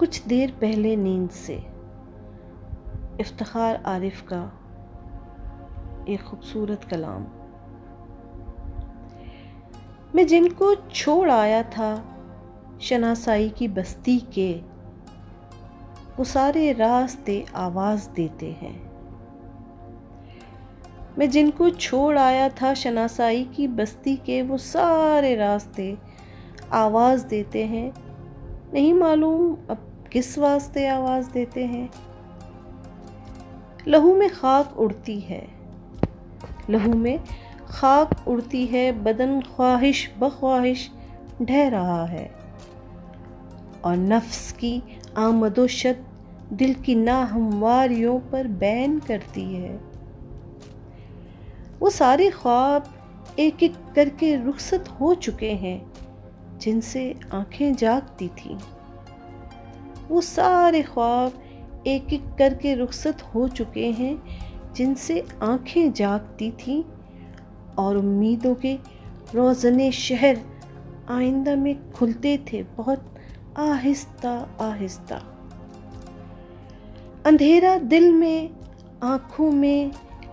کچھ دیر پہلے نیند سے، افتخار عارف کا ایک خوبصورت کلام۔ میں جن کو چھوڑ آیا تھا شناسائی کی بستی کے، وہ سارے راستے آواز دیتے ہیں۔ میں جن کو چھوڑ آیا تھا شناسائی کی بستی کے، وہ سارے راستے آواز دیتے ہیں۔ نہیں معلوم اب کس واسطے آواز دیتے ہیں۔ لہو میں خاک اڑتی ہے، لہو میں خاک اڑتی ہے، بدن خواہش بخواہش ڈھہ رہا ہے، اور نفس کی آمد و شد دل کی ناہمواریوں پر بین کرتی ہے۔ وہ سارے خواب ایک ایک کر کے رخصت ہو چکے ہیں جن سے آنکھیں جاگتی تھیں۔ وہ سارے خواب ایک ایک کر کے رخصت ہو چکے ہیں جن سے آنکھیں جاگتی تھیں، اور امیدوں کے روزنے شہر آئندہ میں کھلتے تھے بہت آہستہ آہستہ۔ اندھیرا دل میں، آنکھوں میں،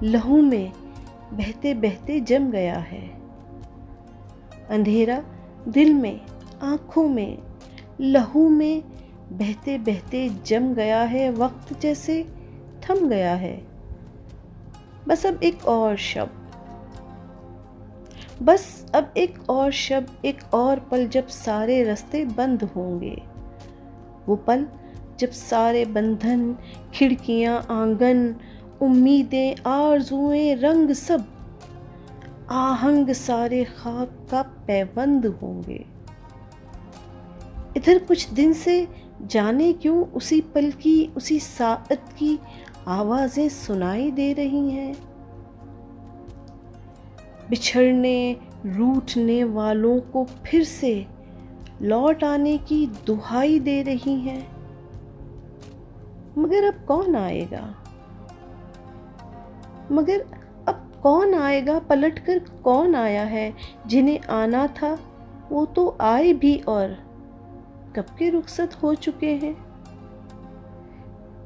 لہو میں بہتے بہتے جم گیا ہے۔ اندھیرا دل میں، آنکھوں میں، لہو میں بہتے بہتے جم گیا ہے، وقت جیسے تھم گیا ہے۔ بس اب ایک اور شب، بس اب ایک اور شب، ایک اور پل جب سارے راستے بند ہوں گے۔ وہ پل جب سارے بندھن، کھڑکیاں، آنگن، امیدیں، آرزوئیں، رنگ سب آہنگ سارے خاک کا پیوند ہوں گے۔ ادھر کچھ دن سے جانے کیوں اسی پل کی، اسی ساعت کی آوازیں سنائی دے رہی ہیں۔ بچھڑنے روٹھنے والوں کو پھر سے لوٹ آنے کی دہائی دے رہی ہیں۔ مگر اب کون آئے گا؟ مگر اب کون آئے گا؟ پلٹ کر کون آیا ہے؟ جنہیں آنا تھا وہ تو آئے بھی اور کب کے رخصت ہو چکے ہیں۔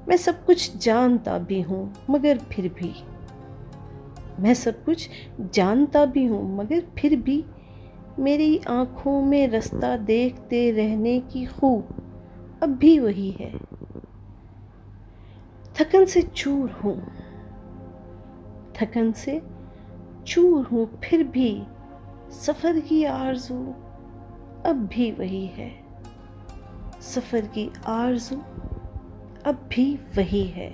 میں سب کچھ جانتا بھی ہوں مگر پھر بھی، میں سب کچھ جانتا بھی ہوں مگر پھر بھی میری آنکھوں میں رستہ دیکھتے رہنے کی خو اب بھی وہی ہے۔ تھکن سے چور ہوں، تھکن سے چور ہوں، پھر بھی سفر کی آرزو اب بھی وہی ہے، سفر کی آرزو اب بھی وہی ہے۔